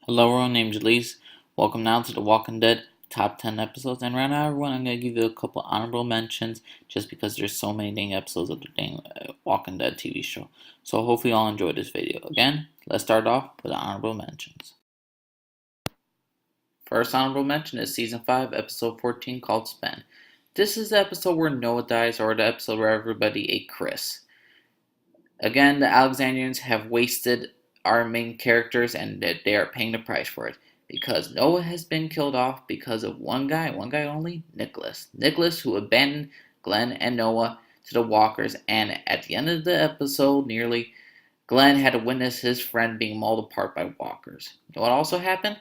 Hello, everyone. Named Jaleese. Welcome now to the Walking Dead top 10 episodes. And right now, everyone, I'm going to give you a couple honorable mentions just because there's so many dang episodes of the dang Walking Dead TV show. So hopefully, you all enjoy this video. Again, let's start off with the honorable mentions. First honorable mention is Season 5, Episode 14 called Spend. This is the episode where Noah dies, or the episode where everybody ate Chris. Again, the Alexandrians have wasted our main characters and that they are paying the price for it. Because Noah has been killed off because of one guy only, Nicholas. Nicholas, who abandoned Glenn and Noah to the walkers, and at the end of the episode, nearly, Glenn had to witness his friend being mauled apart by walkers. You know what also happened?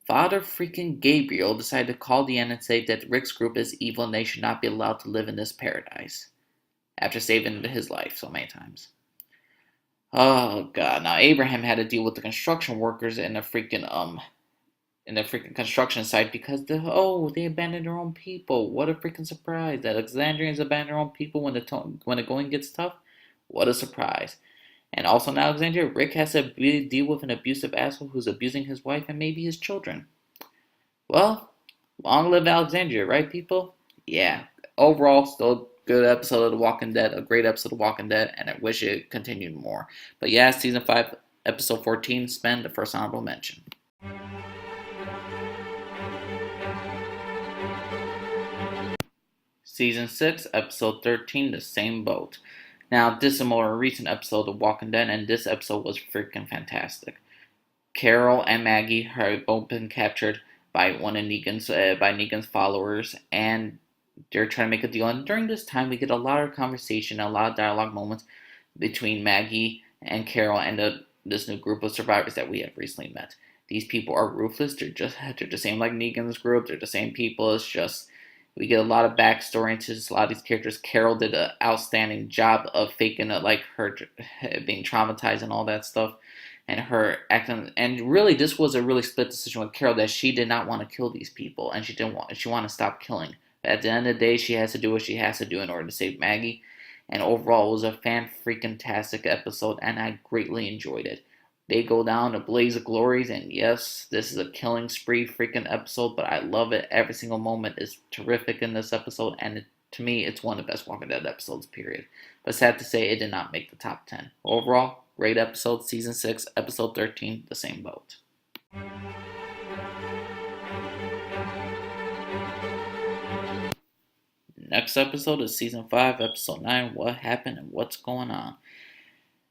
Father freaking Gabriel decided to call the end and say that Rick's group is evil and they should not be allowed to live in this paradise. After saving his life so many times. Oh god! Now Abraham had to deal with the construction workers in the freaking construction site because they abandoned their own people. What a freaking surprise! The Alexandrians abandon their own people when the going gets tough. What a surprise! And also in Alexandria, Rick has to deal with an abusive asshole who's abusing his wife and maybe his children. Well, long live Alexandria, right, people? Yeah. Overall, still a good episode of The Walking Dead, a great episode of Walking Dead, and I wish it continued more. But yeah, season 5, episode 14, Spend, the first honorable mention. Season 6, episode 13, The Same Boat. Now, this is a more recent episode of Walking Dead, and this episode was freaking fantastic. Carol and Maggie have both been captured by one of Negan's followers, and they're trying to make a deal. And during this time, we get a lot of conversation, a lot of dialogue moments between Maggie and Carol and this new group of survivors that we have recently met. These people are ruthless. They're the same like Negan's group. They're the same people. It's just we get a lot of backstory into a lot of these characters. Carol did an outstanding job of faking it, like her being traumatized and all that stuff and her acting. And really, this was a really split decision with Carol that she did not want to kill these people, and she wanted to stop killing. But at the end of the day, she has to do what she has to do in order to save Maggie. And overall, it was a fan freaking tastic episode, and I greatly enjoyed it. They go down a blaze of glories, and yes, this is a killing spree freaking episode, but I love it. Every single moment is terrific in this episode, and to me, it's one of the best Walking Dead episodes, period. But sad to say, it did not make the top 10. Overall, great episode, season 6, episode 13, The Same Boat. Next episode is season 5, episode 9, What Happened and What's Going On.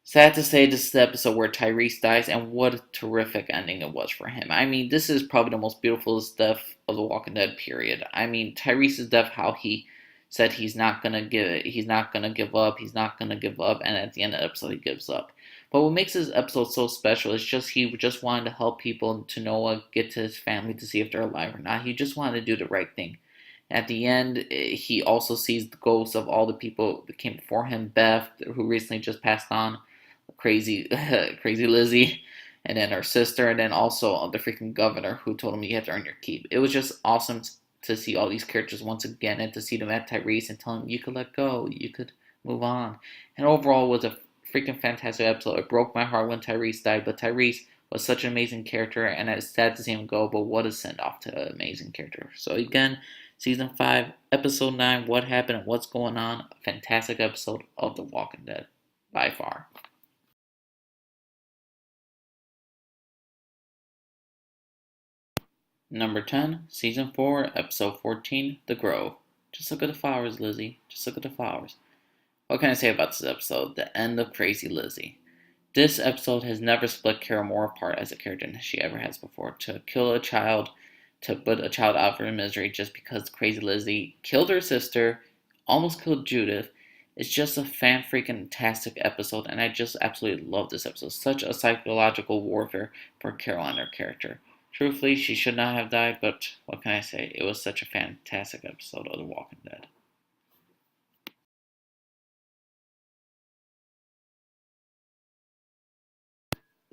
Sad to say, this is the episode where Tyrese dies, and what a terrific ending it was for him. I mean, this is probably the most beautiful death of The Walking Dead, period. I mean, Tyrese's death, how he said he's not gonna give up, and at the end of the episode he gives up. But what makes this episode so special is just he just wanted to help people to Noah get to his family to see if they're alive or not. He just wanted to do the right thing. At the end, he also sees the ghosts of all the people that came before him, Beth, who recently just passed on, crazy, crazy Lizzie, and then her sister, and then also the freaking governor who told him you have to earn your keep. It was just awesome to see all these characters once again and to see them at Tyrese and tell him you could let go, you could move on. And overall, it was a freaking fantastic episode. It broke my heart when Tyrese died, but Tyrese was such an amazing character, and it's sad to see him go, but what a send off to an amazing character. So again, season 5, episode 9, What Happened and What's Going On. A fantastic episode of The Walking Dead, by far. Number 10, Season 4, Episode 14, The Grove. Just look at the flowers, Lizzie. Just look at the flowers. What can I say about this episode? The end of Crazy Lizzie. This episode has never split Carol more apart as a character than she ever has before. To kill a child, to put a child out of her misery just because Crazy Lizzie killed her sister, almost killed Judith. It's just a fan freaking tastic episode, and I just absolutely love this episode. Such a psychological warfare for Carol and her character. Truthfully, she should not have died, but what can I say? It was such a fantastic episode of The Walking Dead.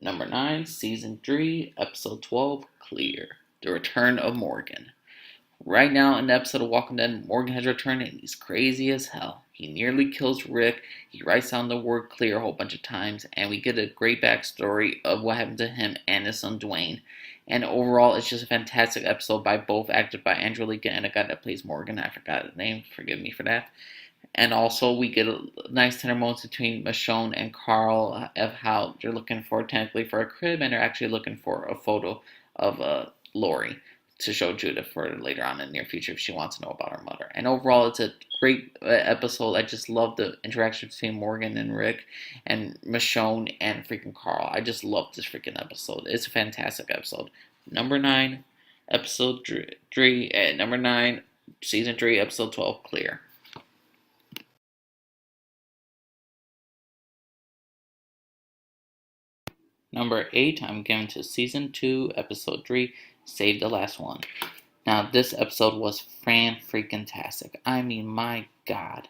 Number 9, Season 3, Episode 12, Clear. The Return of Morgan. Right now in the episode of Walking Dead, Morgan has returned and he's crazy as hell. He nearly kills Rick. He writes down the word clear a whole bunch of times, and we get a great backstory of what happened to him and his son Dwayne. And overall, it's just a fantastic episode by both, acted by Andrew Lincoln and a guy that plays Morgan. I forgot his name. Forgive me for that. And also, we get a nice tender moments between Michonne and Carl of how they're looking for technically for a crib, and they're actually looking for a photo of Lori to show Judith for later on in the near future if she wants to know about her mother. And overall, it's a great episode. I just love the interaction between Morgan and Rick and Michonne and freaking Carl. I just love this freaking episode. It's a fantastic episode. Number 9, episode 3, and number 9, season 3, episode 12, Clear. Number 8, I'm giving to season 2, episode 3, Save the Last One. Now, this episode was fan-freaking-tastic. I mean, my god.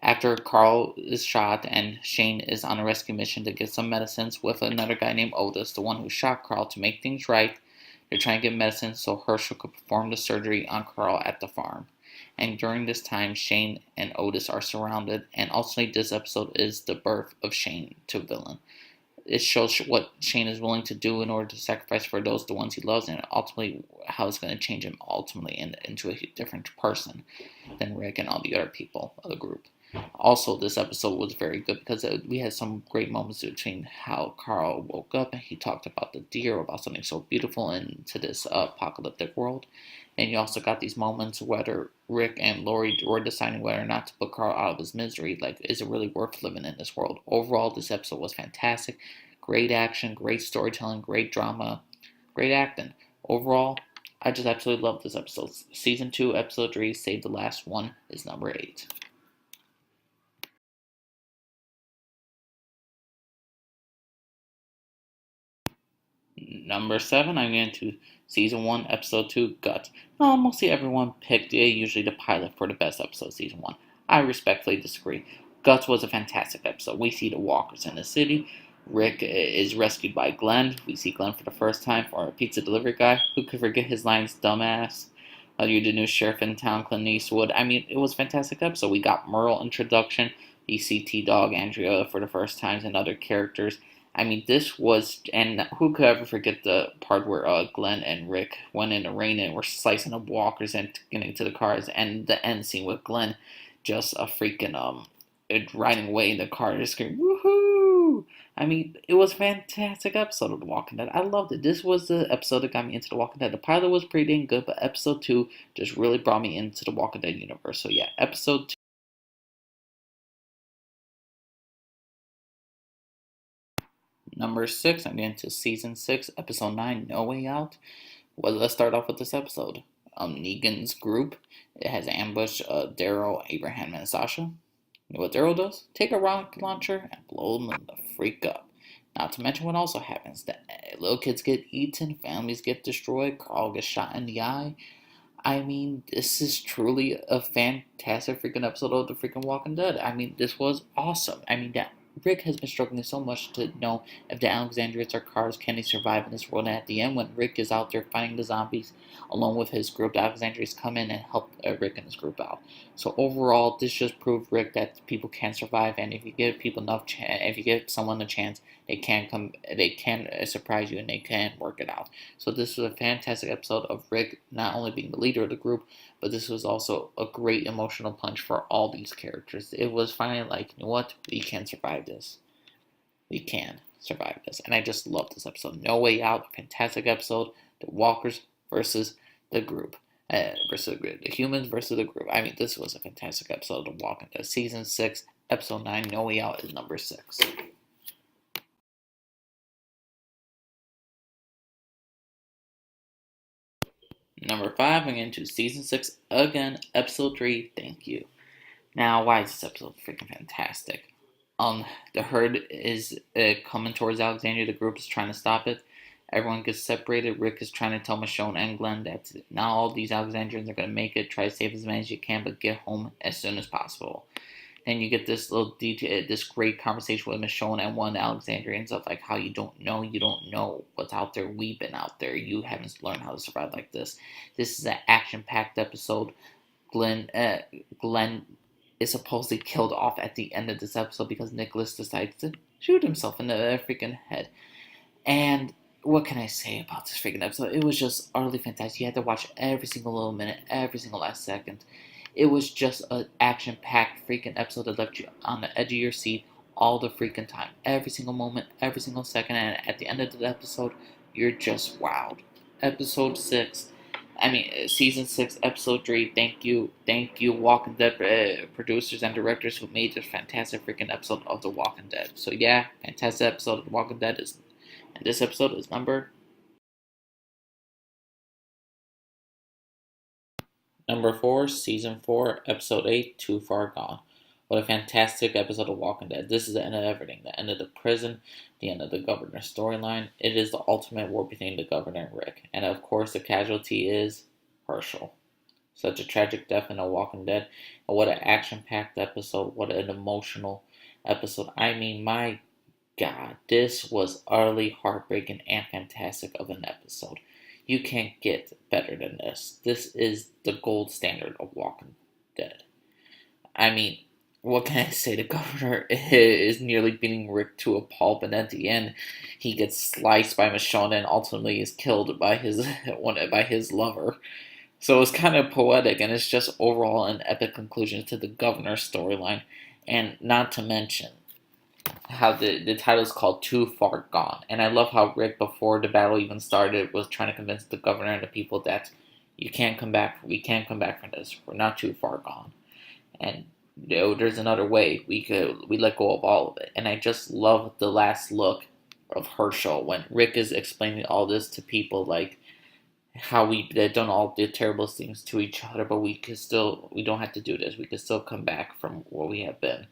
After Carl is shot and Shane is on a rescue mission to get some medicines with another guy named Otis, the one who shot Carl, to make things right, they're trying to get medicine so Herschel could perform the surgery on Carl at the farm. And during this time, Shane and Otis are surrounded, and ultimately this episode is the birth of Shane to villain. It shows what Shane is willing to do in order to sacrifice for those the ones he loves, and ultimately how it's going to change him ultimately into a different person than Rick and all the other people of the group. Also, this episode was very good because we had some great moments between how Carl woke up and he talked about the deer, about something so beautiful into this apocalyptic world. And you also got these moments whether Rick and Lori were deciding whether or not to put Carl out of his misery. Like, is it really worth living in this world? Overall, this episode was fantastic. Great action, great storytelling, great drama, great acting. Overall, I just absolutely love this episode. Season 2, episode 3, Save the Last One, is number 8. Number 7, I'm getting to season 1, episode 2, Guts. Mostly everyone picked usually the pilot for the best episode of season 1. I respectfully disagree. Guts was a fantastic episode. We see the walkers in the city. Rick is rescued by Glenn. We see Glenn for the first time for a pizza delivery guy. Who could forget his lines, dumbass? You're the new sheriff in town, Clint Eastwood. I mean, it was a fantastic episode. We got Merle introduction. We see T-Dog, Andrea for the first time, and other characters. I mean, this was, and who could ever forget the part where Glenn and Rick went in the rain and were slicing up walkers and getting to the cars, and the end scene with Glenn just a freaking riding away in the car, just screaming woohoo! I mean, it was a fantastic episode of The Walking Dead. I loved it. This was the episode that got me into The Walking Dead. The pilot was pretty dang good, but episode 2 just really brought me into The Walking Dead universe. So yeah, episode 2. Number 6, I'm getting to season 6, episode 9, No Way Out. Well, let's start off with this episode. Negan's group, it has ambushed Daryl, Abraham, and Sasha. You know what Daryl does? Take a rocket launcher and blow them the freak up. Not to mention what also happens. The little kids get eaten, families get destroyed, Carl gets shot in the eye. I mean, this is truly a fantastic freaking episode of The freaking Walking Dead. I mean, this was awesome. I mean, that Rick has been struggling so much to know if the Alexandrians are cars, can they survive in this world? And at the end, when Rick is out there fighting the zombies along with his group, the Alexandrians come in and help Rick and his group out. So overall, this just proved Rick that people can survive, and if you give people enough chance, if you give someone a chance, they can come, they can surprise you, and they can work it out. So this was a fantastic episode of Rick not only being the leader of the group, but this was also a great emotional punch for all these characters. It was finally like, you know what, we can survive this. We can survive this. And I just love this episode. No Way Out, fantastic episode. The Walkers versus the group. Versus the group. The humans versus the group. I mean, this was a fantastic episode of Walking Dead. Season 6, episode 9, No Way Out is number 6. Number 5, I'm into season 6 again, episode 3, Thank You. Now, why is this episode freaking fantastic? The herd is coming towards Alexandria. The group is trying to stop it. Everyone gets separated. Rick is trying to tell Michonne and Glenn that not all these Alexandrians are going to make it. Try to save as many as you can, but get home as soon as possible. Then you get this little detail, this great conversation with Michonne and one of the Alexandrians of like how you don't know what's out there. We've been out there. You haven't learned how to survive like this. This is an action-packed episode. Glenn is supposedly killed off at the end of this episode because Nicholas decides to shoot himself in the freaking head. And what can I say about this freaking episode? It was just utterly fantastic. You had to watch every single little minute, every single last second. It was just an action-packed freaking episode that left you on the edge of your seat all the freaking time. Every single moment, every single second, and at the end of the episode, you're just wowed. Episode 6, Season 6, Episode 3, thank you, Walking Dead producers and directors who made this fantastic freaking episode of The Walking Dead. So yeah, fantastic episode of The Walking Dead and this episode is number 4, Season 4, Episode 8, Too Far Gone. What a fantastic episode of Walking Dead. This is the end of everything. The end of the prison, the end of the governor's storyline. It is the ultimate war between the governor and Rick. And of course, the casualty is Hershel. Such a tragic death in The Walking Dead. And what an action-packed episode. What an emotional episode. My God, this was utterly heartbreaking and fantastic of an episode. You can't get better than this. This is the gold standard of Walking Dead. What can I say? The governor is nearly beating Rick to a pulp, and at the end, he gets sliced by Michonne and ultimately is killed by his lover. So it's kind of poetic, and it's just overall an epic conclusion to the governor's storyline, and not to mention how the title is called Too Far Gone. And I love how Rick, before the battle even started, was trying to convince the governor and the people that we can't come back from this. We're not too far gone. And there's another way. We let go of all of it. And I just love the last look of Hershel when Rick is explaining all this to people, like how they've done all the terrible things to each other, but we don't have to do this. We can still come back from where we have been.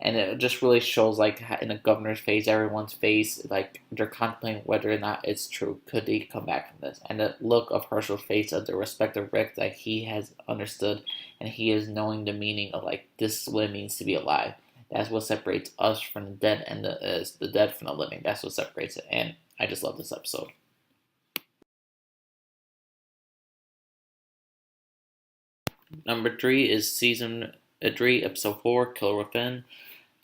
And it just really shows, like, in the governor's face, everyone's face, like, they're contemplating whether or not it's true. Could they come back from this? And the look of Hershel's face, of the respect of Rick, like, he has understood, and he is knowing the meaning of, like, this is what it means to be alive. That's what separates us from the dead, and the dead from the living. That's what separates it, and I just love this episode. Number 3 is Season 3, Episode 4, Killer Within.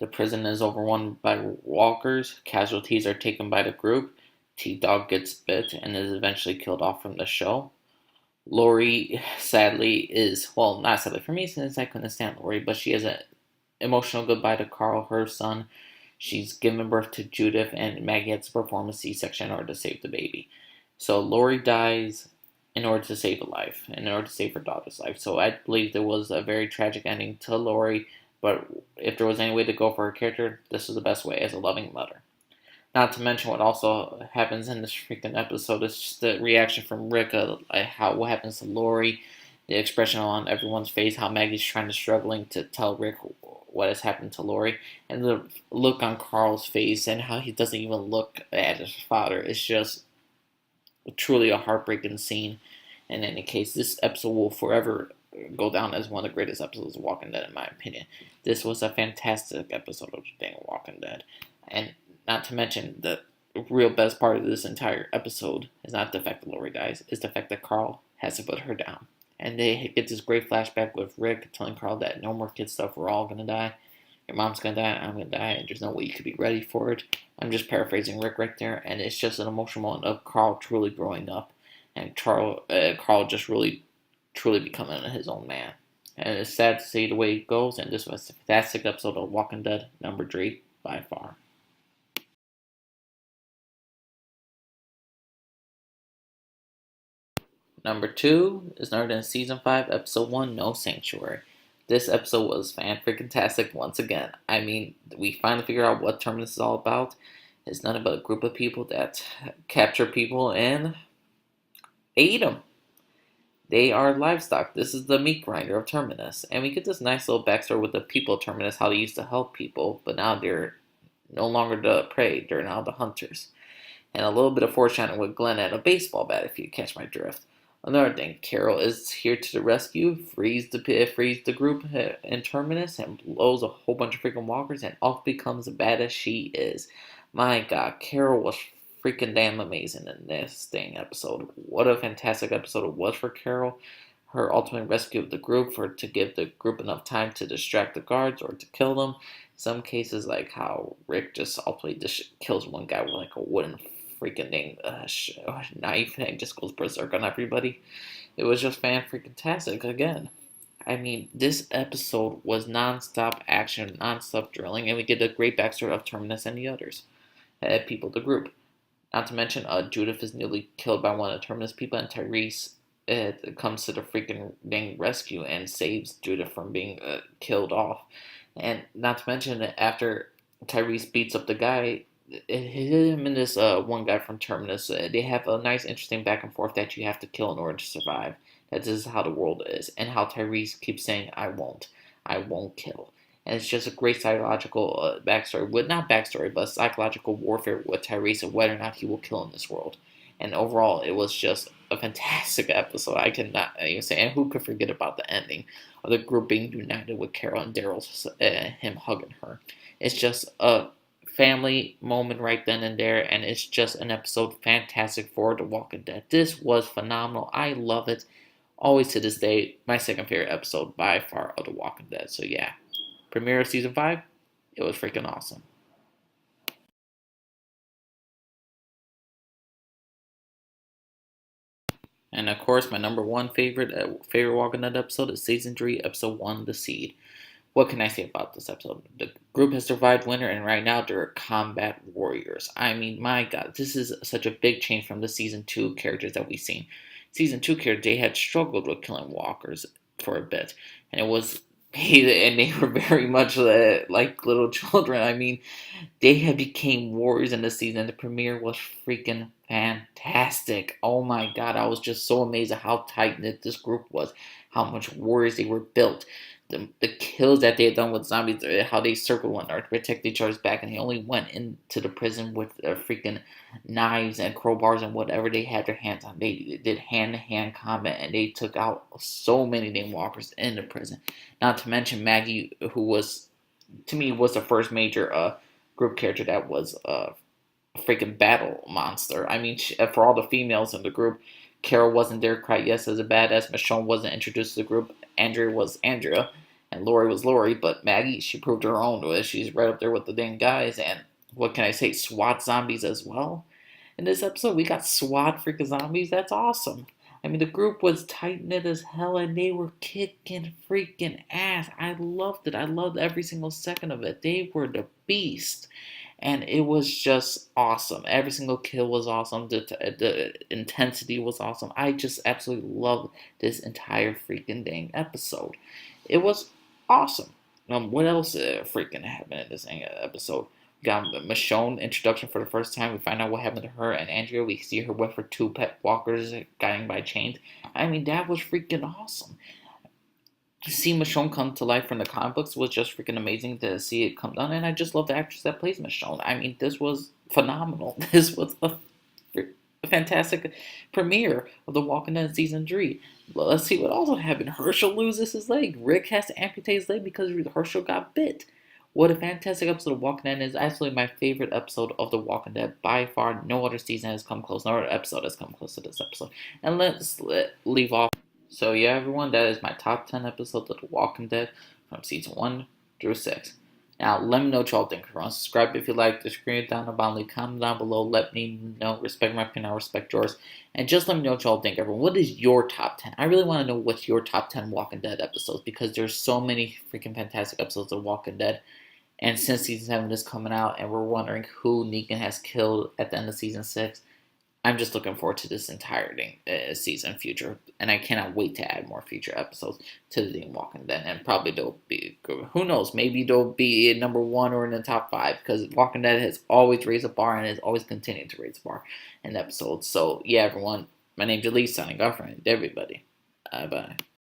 The prison is overrun by walkers. Casualties are taken by the group. T-Dog gets bit and is eventually killed off from the show. Lori, sadly, well, not sadly for me since I couldn't stand Lori, but she has an emotional goodbye to Carl, her son. She's given birth to Judith, and Maggie has to perform a C-section in order to save the baby. So Lori dies in order to save a life, in order to save her daughter's life. So I believe there was a very tragic ending to Lori, but if there was any way to go for her character, this was the best way as a loving mother. Not to mention what also happens in this freaking episode is just the reaction from Rick, what happens to Lori, the expression on everyone's face, how Maggie's struggling to tell Rick what has happened to Lori, and the look on Carl's face and how he doesn't even look at his father. It's just truly a heartbreaking scene. In any case, this episode will forever go down as one of the greatest episodes of Walking Dead, in my opinion. This was a fantastic episode of dang Walking Dead. And not to mention, the real best part of this entire episode is not the fact that Lori dies, it's the fact that Carl has to put her down. And they get this great flashback with Rick telling Carl that no more kid stuff, we're all gonna die. Your mom's gonna die, I'm gonna die, and there's no way you could be ready for it. I'm just paraphrasing Rick right there, and it's just an emotional moment of Carl truly growing up, and Carl just really, truly becoming his own man. And it's sad to see the way it goes, and this was a fantastic episode of Walking Dead, number 3, by far. Number 2 is none other than Season 5, Episode 1, No Sanctuary. This episode was fan-freaking-tastic once again. We finally figured out what Terminus is all about. It's nothing but a group of people that capture people and they eat them. They are livestock. This is the meat grinder of Terminus. And we get this nice little backstory with the people of Terminus, how they used to help people, but now they're no longer the prey, they're now the hunters. And a little bit of foreshadowing with Glenn at a baseball bat, if you catch my drift. Another thing, Carol is here to the rescue, frees the group in Terminus, and blows a whole bunch of freaking walkers, and off becomes as bad as she is. My God, Carol was freaking damn amazing in this episode. What a fantastic episode it was for Carol. her ultimate rescue of the group to give the group enough time to distract the guards or to kill them. Some cases, like how Rick just ultimately just kills one guy with like a wooden freaking thing, knife and just goes berserk on everybody. It was just fan freaking tastic again. I mean, this episode was non-stop action, non-stop drilling, and we get a great backstory of Terminus and the others, people of the group. Not to mention, Judith is nearly killed by one of the Terminus people, and Tyrese comes to the freaking dang rescue and saves Judith from being killed off. And not to mention that after Tyrese beats up the guy, him and this one guy from Terminus, they have a nice, interesting back and forth that you have to kill in order to survive. That this is how the world is, and how Tyrese keeps saying, I won't kill." And it's just a great psychological backstory, with not backstory, but psychological warfare with Tyrese and whether or not he will kill in this world. And overall, it was just a fantastic episode. I cannot even say, and who could forget about the ending of the group being united with Carol and Daryl's him hugging her. It's just a family moment right then and there, and it's just an episode fantastic for The Walking Dead. This was phenomenal. I love it. Always to this day, my second favorite episode by far of The Walking Dead. So yeah, premiere of season 5, it was freaking awesome. And of course, my number one favorite Walking Dead episode is season 3, episode 1, The Seed. What can I say about this episode? The group has survived winter, and right now they're combat warriors. I mean, my God, this is such a big change from the season 2 characters that we've seen. Season 2 characters, they had struggled with killing walkers for a bit, and they were very much like little children. I mean, they had became warriors in the season. The premiere was freaking fantastic. Oh my God, I was just so amazed at how tight knit this group was, how much warriors they were built. The kills that they had done with zombies, how they circled one another to protect each other's back, and they only went into the prison with freaking knives and crowbars and whatever they had their hands on. They did hand-to-hand combat, and they took out so many damn walkers in the prison. Not to mention Maggie, who was, to me, was the first major group character that was a freaking battle monster. I mean, for all the females in the group, Carol wasn't there quite yet as a badass. Michonne wasn't introduced to the group. Andrea was Andrea, and Lori was Lori. But Maggie, she proved her own. She's right up there with the dang guys. And what can I say? SWAT zombies as well. In this episode, we got SWAT freaking zombies. That's awesome. I mean, the group was tight knit as hell, and they were kicking freaking ass. I loved it. I loved every single second of it. They were the beast, and it was just awesome. Every single kill was awesome. The intensity was awesome. I just absolutely loved this entire freaking dang episode. It was awesome. What else freaking happened in this episode? We got Michonne introduction for the first time. We find out what happened to her and Andrea. We see her with her 2 pet walkers guiding by chains. I mean, that was freaking awesome. To see Michonne come to life from the comic books was just freaking amazing to see it come down. And I just love the actress that plays Michonne. I mean, this was phenomenal. This was a fantastic premiere of The Walking Dead season 3. Well, let's see what also happened. Herschel loses his leg. Rick has to amputate his leg because Herschel got bit. What a fantastic episode of Walking Dead. Is absolutely my favorite episode of The Walking Dead. By far, no other season has come close. No other episode has come close to this episode. And let's leave off. So yeah, everyone, that is my top 10 episodes of The Walking Dead from season 1 through 6. Now, let me know what y'all think. Subscribe if you like the screen down the bottom. Leave a comment down below. Let me know. Respect my opinion. I respect yours. And just let me know what y'all think, everyone. What is your top 10? I really want to know what's your top 10 Walking Dead episodes, because there's so many freaking fantastic episodes of Walking Dead. And since season 7 is coming out and we're wondering who Negan has killed at the end of season 6, I'm just looking forward to this entire season future, and I cannot wait to add more future episodes to the Walking Dead. And probably they'll be, who knows, maybe they'll be in number 1 or in the top 5, because Walking Dead has always raised the bar and has always continued to raise the bar in episodes. So yeah, everyone, my name's Elise, signing off, and everybody, bye.